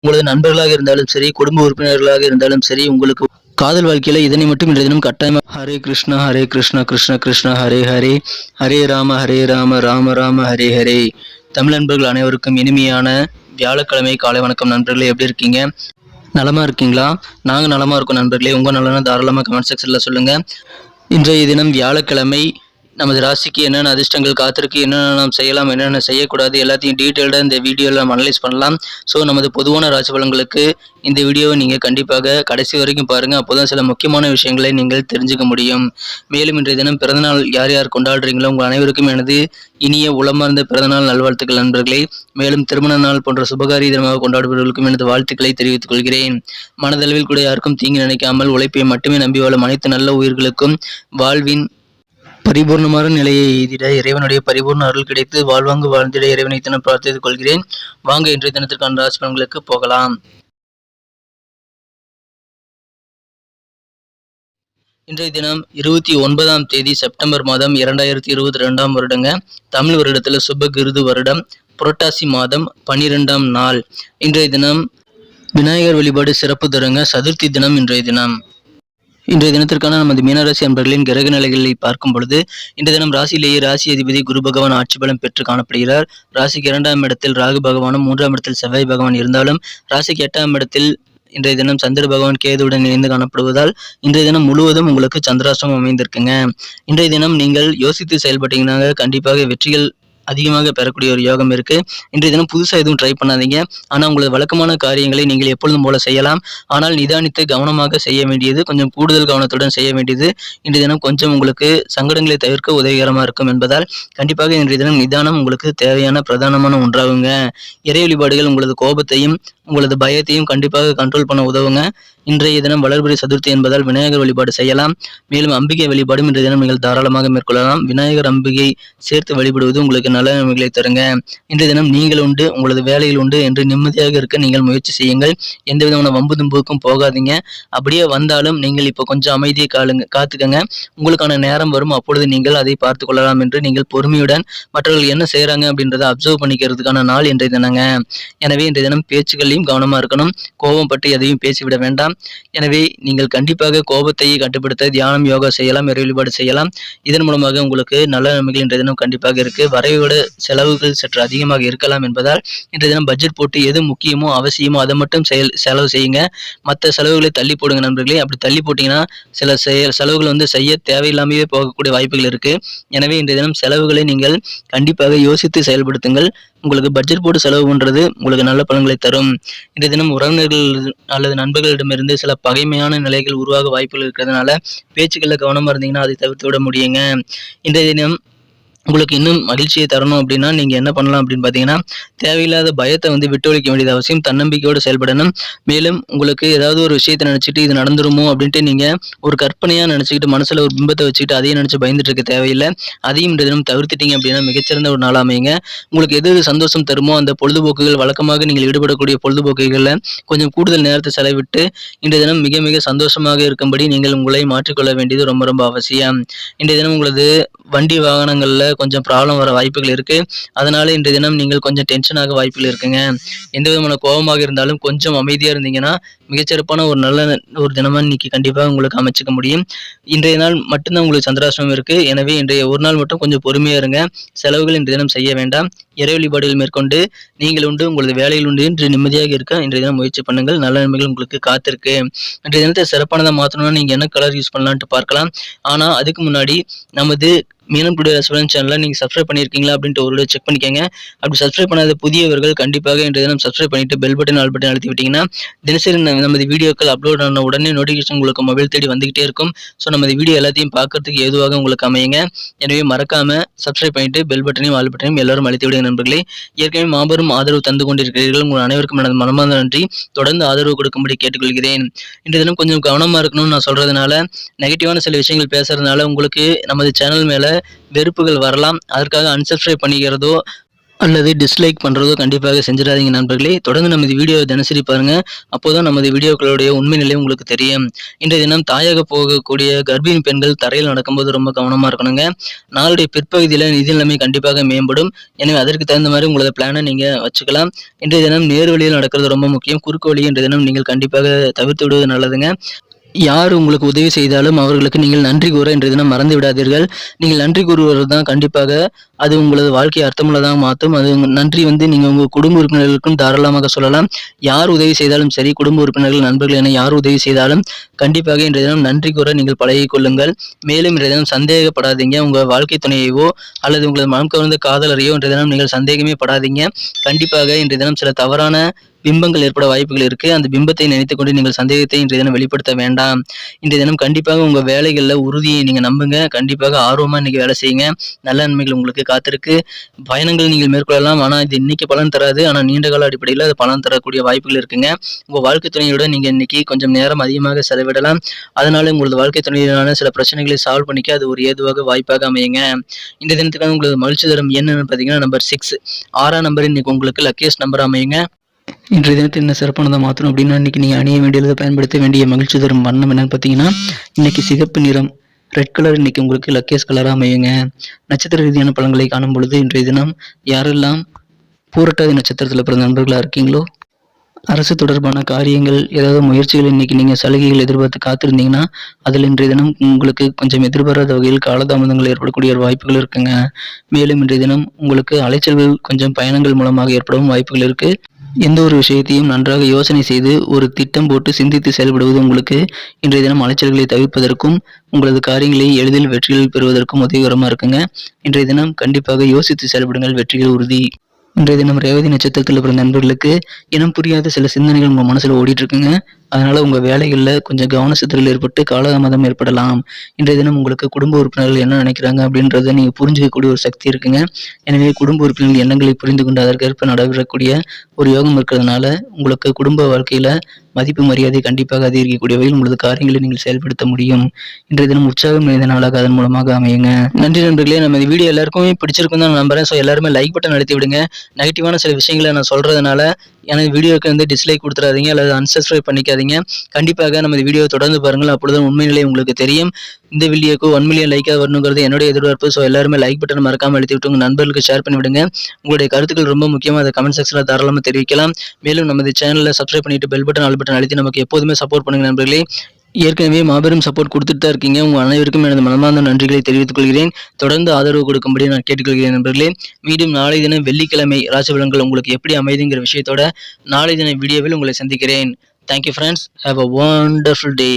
உங்களது நண்பர்களாக இருந்தாலும் சரி, குடும்ப உறுப்பினர்களாக இருந்தாலும் சரி, உங்களுக்கு காதல் வாழ்க்கையில இதனை மட்டும் இன்றைய தினம் கட்டாயமா ஹரே கிருஷ்ணா கிருஷ்ண கிருஷ்ண ஹரே ஹரே, ஹரே ராம ராம ராம ஹரே ஹரே. தமிழ் நண்பர்கள் அனைவருக்கும் இனிமையான வியாழக்கிழமை காலை வணக்கம் நண்பர்களே. எப்படி இருக்கீங்க? நலமா இருக்கீங்களா? நாங்கள் நலமா இருக்கோம் நண்பர்களே. உங்க நலனா தாராளமாக கமெண்ட் செக்ஷன்ல சொல்லுங்க. இன்றைய தினம் வியாழக்கிழமை. நமது ராசிக்கு என்னென்ன அதிர்ஷ்டங்கள் காத்திருக்கு, என்னென்ன நாம் செய்யலாம், என்னென்ன செய்யக்கூடாது, எல்லாத்தையும் டீட்டெயில்டாக இந்த வீடியோவில் நம்ம அனலைஸ் பண்ணலாம். ஸோ நமது பொதுவான ராசி பலன்களுக்கு இந்த வீடியோவை நீங்கள் கண்டிப்பாக கடைசி வரைக்கும் பாருங்கள். அப்போ தான் சில முக்கியமான விஷயங்களை நீங்கள் தெரிஞ்சுக்க முடியும். மேலும் இன்றைய தினம் பிறந்தநாள் யார் யார் கொண்டாடுறீங்களோ உங்கள் அனைவருக்கும் எனது இனிய உளமார்ந்த பிறந்தநாள் நல்வாழ்த்துக்கள் நண்பர்களே. மேலும் திருமண நாள் போன்ற சுபகாரிய தினமாக கொண்டாடுபவர்களுக்கும் எனது வாழ்த்துக்களை தெரிவித்துக் கொள்கிறேன். மனதளவில் கூட யாருக்கும் தீங்கு நினைக்காமல் உழைப்பை மட்டுமே நம்பி வாழும் அனைத்து நல்ல உயிர்களுக்கும் வாழ்வின் பரிபூர்ணமான நிலையை எய்திட இறைவனுடைய பரிபூர்ண அருள் கிடைத்து வாழ்வாங்கு வாழ்ந்திட இறைவனை தினம் பிரார்த்தித்துக் கொள்கிறேன். வாங்க இன்றைய தினத்திற்கான ராசி பலன்களுக்கு போகலாம். இன்றைய தினம் 29ஆம் தேதி செப்டம்பர் மாதம் 2022 வருடங்க. தமிழ் வருடத்துல சுப கிருது வருடம், புரட்டாசி மாதம் 12ஆம் நாள். இன்றைய தினம் விநாயகர் வழிபாடு சிறப்பு தருங்க. சதுர்த்தி தினம் இன்றைய தினம். இன்றைய தினத்திற்கான நமது மீனராசி அன்பர்களின் கிரக நிலைகளை பார்க்கும் பொழுது, இன்றைய தினம் ராசியிலேயே ராசி அதிபதி குரு பகவான் ஆட்சி பலம் பெற்று காணப்படுகிறார். ராசிக்கு 2ஆம் இடத்தில் ராகு பகவானும் 3ஆம் இடத்தில் செவ்வாய் பகவான் இருந்தாலும், ராசிக்கு 8ஆம் இடத்தில் இன்றைய தினம் சந்திர பகவான் கேதுவுடன் இணைந்து காணப்படுவதால் இன்றைய தினம் முழுவதும் உங்களுக்கு சந்திராஷ்டிரமம் அமைந்திருக்குங்க. இன்றைய தினம் நீங்கள் யோசித்து செயல்பட்டீங்கன்னா கண்டிப்பாக வெற்றிகள் அதிகமாக பெறக்கூடிய ஒரு யோகம் இருக்கு. இன்றைய தினம் புதுசாக எதுவும் ட்ரை பண்ணாதீங்க. ஆனால் உங்களது வழக்கமான காரியங்களை நீங்கள் எப்பொழுதும் போல செய்யலாம். ஆனால் நிதானித்து கவனமாக செய்ய வேண்டியது, கொஞ்சம் கூடுதல் கவனத்துடன் செய்ய வேண்டியது இன்றைய தினம் கொஞ்சம் உங்களுக்கு சங்கடங்களை தவிர்க்க உதவிகரமாக இருக்கும் என்பதால் கண்டிப்பாக இன்றைய தினம் நிதானம் உங்களுக்கு தேவையான பிரதானமான ஒன்றாகுங்க. இறை வழிபாடுகள் உங்களது கோபத்தையும் உங்களது பயத்தையும் கண்டிப்பாக கண்ட்ரோல் பண்ண உதவுங்க. இன்றைய தினம் வளர்பிறை சதுர்த்தி என்பதால் விநாயகர் வழிபாடு செய்யலாம். மேலும் அம்பிகை வழிபாடும் இன்றைய தினம் நீங்கள் தாராளமாக மேற்கொள்ளலாம். விநாயகர் அம்பிகை சேர்த்து வழிபடுவது உங்களுக்கு நல்ல நன்மைகளை தருங்க. இன்றைய தினம் நீங்கள் உண்டு, உங்களது வேலையில் உண்டு என்று நிம்மதியாக இருக்க நீங்கள் முயற்சி செய்யுங்கள். எந்த விதமான வம்பு தும்புக்கும் போகாதீங்க. அப்படியே வந்தாலும் நீங்கள் இப்போ கொஞ்சம் அமைதியை காத்துக்கங்க. உங்களுக்கான நேரம் வரும், அப்பொழுது நீங்கள் அதை பார்த்து கொள்ளலாம் என்று நீங்கள் பொறுமையுடன் மற்றவர்கள் என்ன செய்யறாங்க அப்படின்றத அப்சர்வ் பண்ணிக்கிறதுக்கான நாள் இன்றைய தினங்க. எனவே இன்றைய தினம் பேச்சுகளையும் கவனமா இருக்கணும். கோபம் பற்றி எதையும் பேசிவிட வேண்டாம். எனவே நீங்கள் கண்டிப்பாக கோபத்தை கட்டுப்படுத்த தியானம், யோகா செய்யலாம், இறை வழிபாடு செய்யலாம். இதன் மூலமாக உங்களுக்கு நல்ல நன்மைகள் இன்றைய தினம் கண்டிப்பாக இருக்கு. வரையோட செலவுகள் சற்று அதிகமாக இருக்கலாம் என்பதால் இன்றைய தினம் பட்ஜெட் போட்டு எது முக்கியமோ அவசியமோ அதை மட்டும் செலவு செய்யுங்க. மற்ற செலவுகளை தள்ளி போடுங்க நண்பர்களே. அப்படி தள்ளி போட்டீங்கன்னா சில செலவுகள் செய்ய தேவையில்லாமையே போகக்கூடிய வாய்ப்புகள் இருக்கு. எனவே இன்றைய தினம் செலவுகளை நீங்கள் கண்டிப்பாக யோசித்து செயல்படுத்துங்கள். உங்களுக்கு பட்ஜெட் போட்டு செலவு பண்றது உங்களுக்கு நல்ல பலன்களை தரும். இன்றைய தினம் உறவினர்கள் அல்லது நண்பர்களிடமிருந்து சில பகைமையான நிலைகள் உருவாக வாய்ப்புகள் இருக்கிறதுனால பேச்சுக்களில் கவனமா இருந்தீங்கன்னா அதை தவிர்த்து விட முடியுங்க. இன்றைய தினம் உங்களுக்கு இன்னும் மகிழ்ச்சியை தரணும் அப்படின்னா நீங்க என்ன பண்ணலாம் அப்படின்னு பார்த்தீங்கன்னா, தேவையில்லாத பயத்தை விட்டு ஒழிக்க வேண்டியது அவசியம். தன்னம்பிக்கையோடு செயல்படணும். மேலும் உங்களுக்கு ஏதாவது ஒரு விஷயத்தை நினைச்சிட்டு இது நடந்துருமோ அப்படின்ட்டு நீங்க ஒரு கற்பனையா நினைச்சுக்கிட்டு மனசுல ஒரு பிம்பத்தை வச்சுக்கிட்டு அதையும் நினைச்சு பயந்துட்டு இருக்க தேவையில்லை. அதையும் இந்த தினம் தவிர்த்துட்டீங்க அப்படின்னா மிகச்சிறந்த ஒரு நாள் அமையுங்க. உங்களுக்கு எது சந்தோஷம் தருமோ அந்த பொழுதுபோக்குகள், வழக்கமாக நீங்கள் ஈடுபடக்கூடிய பொழுதுபோக்குகளில் கொஞ்சம் கூடுதல் நேரத்தை செலவிட்டு இன்றைய தினம் மிக மிக சந்தோஷமாக இருக்கும்படி நீங்கள் உங்களை மாற்றிக்கொள்ள வேண்டியது ரொம்ப ரொம்ப அவசியம். இன்றைய தினம் உங்களது வண்டி வாகனங்கள்ல கொஞ்சம் ப்ராப்ளம் வர வாய்ப்புகள் இருக்கு. அதனால இன்றைய தினம் நீங்கள் கொஞ்சம் டென்ஷனாக வாய்ப்புகள் இருக்குங்க. எந்த விதமான கோபமாக இருந்தாலும் கொஞ்சம் அமைதியா இருந்தீங்கன்னா மிகச்சிறப்பான ஒரு நல்ல ஒரு தினமா இன்னைக்கு கண்டிப்பாக உங்களுக்கு அமைச்சுக்க முடியும். இன்றைய நாள் மட்டும்தான் உங்களுக்கு சந்திராஷ்டிரமம் இருக்கு. எனவே இன்றைய ஒரு நாள் மட்டும் கொஞ்சம் பொறுமையா இருங்க. செலவுகள் இன்றைய தினம் செய்ய வேண்டாம். இறை வழிபாடுகள் மேற்கொண்டு நீங்கள் உண்டு, உங்களது வேலையில் உண்டு என்று நிம்மதியாக இருக்க இன்றைய தினம் முயற்சி பண்ணுங்கள். நல்ல நன்மைகள் உங்களுக்கு காத்திருக்கு. இன்றைய தினத்தை சிறப்பானதா மாற்றணும்னா நீங்க என்ன கலர் யூஸ் பண்ணலான்ட்டு பார்க்கலாம். ஆனா அதுக்கு முன்னாடி நமது மீனம் டுடே ரெஸ்டாரண்ட் சேனலை நீங்கள் சப்ஸ்கிரைப் பண்ணியிருக்கீங்களா அப்படின்ட்டு ஒரு செக் பண்ணிக்கோங்க. அப்படி சப்ஸ்கிரைப் பண்ணாத புதியவர்கள் கண்டிப்பாக இன்றைய தினம் சப்ஸ்கிரைப் பண்ணிட்டு பெல் பட்டன், ஆல் பட்டன் அழுத்தி விட்டீங்கன்னா தினசரி நமது வீடியோக்கள் அப்லோட் ஆன உடனே நோட்டிஃபிகேஷன் உங்களுக்கு மொபைல் தேடி வந்துகிட்டே இருக்கும். ஸோ நமது வீடியோ எல்லாத்தையும் பார்க்கறதுக்கு ஏதுவாக உங்களுக்கு அமையுங்க. எனவே மறக்காம சப்ஸ்கிரைப் பண்ணிட்டு பெல் பட்டனையும் ஆல் பட்டனையும் எல்லாரும் அழுத்தி விடுங்க நண்பர்களே. ஏற்கனவே மாபெரும் ஆதரவு தந்து கொண்டிருக்கிறீர்கள். உங்கள் அனைவருக்கும் எனது மனமார்ந்த நன்றி. தொடர்ந்து ஆதரவு கொடுக்கும்படி கேட்டுக்கொள்கிறேன். இன்றைய தினம் கொஞ்சம் கவனமா இருக்கணும்னு நான் சொல்றதுனால, நெகட்டிவான சில விஷயங்கள் பேசுறதுனால உங்களுக்கு நமது சேனல் மேல வெறுப்புகள் வரலாம். அதற்காக அன்சப்ஸ்கிரைப் பண்ணிக்கிறதோ அல்லது டிஸ்லைக் பண்ணுறதோ கண்டிப்பாக செஞ்சிடாதீங்க நண்பர்களே. தொடர்ந்து நமது வீடியோவை தினசரி பாருங்கள். அப்போதான் நமது வீடியோக்களுடைய உண்மை நிலை உங்களுக்கு தெரியும். இன்றைய தினம் தாயாக போகக்கூடிய கர்ப்பிணி பெண்கள் தரையில் நடக்கும்போது ரொம்ப கவனமாக இருக்கணுங்க. நாளுடைய பிற்பகுதியில் நிதி நிலைமை கண்டிப்பாக மேம்படும். எனவே அதற்கு தகுந்த மாதிரி உங்களோட பிளானை நீங்கள் வச்சுக்கலாம். இன்றைய தினம் நேர் வழியில் நடக்கிறது ரொம்ப முக்கியம். குறுக்கு வழி இன்றைய தினம் நீங்கள் கண்டிப்பாக தவிர்த்து விடுவது நல்லதுங்க. யார் உங்களுக்கு உதவி செய்தாலும் அவர்களுக்கு நீங்கள் நன்றி கூற இன்றைய தினம் மறந்து விடாதீர்கள். நீங்கள் நன்றி கூறுவது தான் கண்டிப்பாக அது உங்களது வாழ்க்கையை அர்த்தமுள்ளதாக மாற்றும். அது நன்றி நீங்கள் உங்கள் குடும்ப உறுப்பினர்களுக்கும் தாராளமாக சொல்லலாம். யார் உதவி செய்தாலும் சரி, குடும்ப உறுப்பினர்கள், நண்பர்கள் என யார் உதவி செய்தாலும் கண்டிப்பாக இன்றைய தினம் நன்றி கூற நீங்கள் பழகிக் கொள்ளுங்கள். மேலும் இன்றைய தினம் சந்தேகப்படாதீங்க. உங்கள் வாழ்க்கை துணையையோ அல்லது உங்களது மனம் கவர்ந்த காதலரையோ இன்றைய தினம் நீங்கள் சந்தேகமே படாதீங்க. கண்டிப்பாக இன்றைய தினம் சில தவறான பிம்பங்கள் ஏற்பட வாய்ப்புகள் இருக்கு. அந்த பிம்பத்தை நினைத்துக் கொண்டு நீங்கள் சந்தேகத்தை இன்றைய தினம் வெளிப்படுத்த வேண்டாம். இன்றைய தினம் கண்டிப்பாக உங்க வேலைகளில் உறுதியை நீங்க நம்புங்க. கண்டிப்பாக ஆர்வமா இன்னைக்கு வேலை செய்யுங்க. நல்ல நன்மைகள் உங்களுக்கு காத்திருக்கு. பயணங்கள் நீங்கள் மேற்கொள்ளலாம். ஆனா இது இன்னைக்கு பலன் தராது. ஆனா நீண்ட கால அடிப்படையில் அது பலன் தரக்கூடிய வாய்ப்புகள் இருக்குங்க. உங்க வாழ்க்கை துணையோட நீங்க இன்னைக்கு கொஞ்சம் நேரம் அதிகமாக செலவிடலாம். அதனால உங்களது வாழ்க்கை துணையிலான சில பிரச்சனைகளை சால்வ் பண்ணிக்க அது ஒரு ஏதுவாக வாய்ப்பாக அமையுங்க. இந்த தினத்துக்கான உங்களது மகிழ்ச்சி தரும் என்னன்னு பார்த்தீங்கன்னா நம்பர் 6. 6ஆம் நம்பர் இன்னைக்கு உங்களுக்கு லக்கியஸ்ட் நம்பர் அமையுங்க. இன்றைய தினத்தில் என்ன சிறப்பானதை மாற்றணும் அப்படின்னா இன்றைக்கி நீங்கள் அணிய வேண்டியது பயன்படுத்த வேண்டிய மகிழ்ச்சி தரும் வண்ணம் என்னன்னு பார்த்தீங்கன்னா இன்றைக்கி சிகப்பு நிறம், ரெட் கலர் இன்றைக்கி உங்களுக்கு லக்கியஸ் கலராக அமையுங்க. நட்சத்திர ரீதியான பலன்களை காணும் பொழுது இன்றைய தினம் யாரெல்லாம் பூரட்டாதி நட்சத்திரத்தில் பிறந்த நண்பர்களாக இருக்கீங்களோ, அரசு தொடர்பான காரியங்கள் ஏதாவது முயற்சிகள் இன்றைக்கி நீங்கள் சலுகைகள் எதிர்பார்த்து காத்திருந்தீங்கன்னா அதில் இன்றைய தினம் உங்களுக்கு கொஞ்சம் எதிர்பாராத வகையில் காலதாமதங்கள் ஏற்படக்கூடிய வாய்ப்புகள் இருக்குங்க. மேலும் இன்றைய தினம் உங்களுக்கு அலைச்சல்கள் கொஞ்சம் பயணங்கள் மூலமாக ஏற்படவும் வாய்ப்புகள் இருக்குது. எந்த ஒரு விஷயத்தையும் நன்றாக யோசனை செய்து ஒரு திட்டம் போட்டு சிந்தித்து செயல்படுவது உங்களுக்கு இன்றைய தினம் அலைச்சல்களை தவிர்ப்பதற்கும் உங்களது காரியங்களை எளிதில் வெற்றிகள் பெறுவதற்கும் உதவிகரமாக இருக்குங்க. இன்றைய தினம் கண்டிப்பாக யோசித்து செயல்படுங்கள், வெற்றிகள் உறுதி. இன்றைய தினம் ரேவதி நட்சத்திரத்தில் பிறந்த நண்பர்களுக்கு இனம் புரியாத சில சிந்தனைகள் உங்கள் மனசில் ஓடிட்டு இருக்குங்க. அதனால உங்கள் வேலைகளில் கொஞ்சம் கவன சிதறல் ஏற்பட்டு காலதாமதம் ஏற்படலாம். இன்றைய தினம் உங்களுக்கு குடும்ப உறுப்பினர்கள் என்ன நினைக்கிறாங்க அப்படின்றத நீங்கள் புரிஞ்சுக்கக்கூடிய ஒரு சக்தி இருக்குங்க. எனவே குடும்ப உறுப்பினர்கள் எண்ணங்களை புரிந்து கொண்டு அதற்கேற்ப நடைபெறக்கூடிய ஒரு யோகம் இருக்கிறதுனால உங்களுக்கு குடும்ப வாழ்க்கையில் மதிப்பு மரியாதை கண்டிப்பாக அதிகரிக்கக்கூடிய வகையில் உங்களது காரியங்களை நீங்கள் செயல்படுத்த முடியும். இன்றைய தினம் உற்சாகம் நிறைந்த நாளாக அதன் மூலமாக அமையுங்க. நன்றி நண்பர்களே. நம்ம இந்த வீடியோ எல்லாருக்குமே பிடிச்சிருக்கும் தான் நான் நம்புறேன். ஸோ எல்லாருமே லைக் பட்டன் அழுத்தி விடுங்க. நெகட்டிவான சில விஷயங்களை நான் சொல்றதுனால எனக்கு வீடியோக்கு டிஸ்லைக் கொடுத்துறாதீங்க அல்லது அன்சப்ஸ்கிரைப் பண்ணிக்காதீங்க. கண்டிப்பாக நம்ம இந்த வீடியோ தொடர்ந்து பாருங்கள். அப்பொழுது உண்மை நிலை உங்களுக்கு தெரியும். இந்த வீடியோக்கு 1 மில்லியன் லைக்காக வரணுங்கிறது என்னுடைய எதிர்பார்ப்பு. ஸோ எல்லாருமே லைக் பட்டன் மறக்காமல் அழுத்தி விட்டு உங்கள் நண்பர்களுக்கு ஷேர் பண்ணி விடுங்க. உங்களுடைய கருத்துக்கள் ரொம்ப முக்கியமாக அதை கமெண்ட் செக்ஷனில் தாராளமாக தெரிவிக்கலாம். மேலும் நமது சேனலில் சப்ஸ்கிரைப் பண்ணிட்டு பெல் பட்டன் ஆல் பட்டன் அழுத்தி நமக்கு எப்போதுமே சப்போர்ட் பண்ணுங்க நண்பர்களே. ஏற்கனவே மாபெரும் சப்போர்ட் கொடுத்துட்டு தான் இருக்கீங்க. உங்கள் அனைவருக்கும் எனது மனமார்ந்த நன்றிகளை தெரிவித்துக் கொள்கிறேன். தொடர்ந்து ஆதரவு கொடுக்கும்படி நான் கேட்டுக்கொள்கிறேன் நண்பர்களே. மீண்டும் நாளை தினம் வெள்ளிக்கிழமை ராசி பலன்கள் உங்களுக்கு எப்படி அமைதுங்கிற விஷயத்தோட நாளை தின வீடியோவில் உங்களை சந்திக்கிறேன். Thank you friends. Have a wonderful day.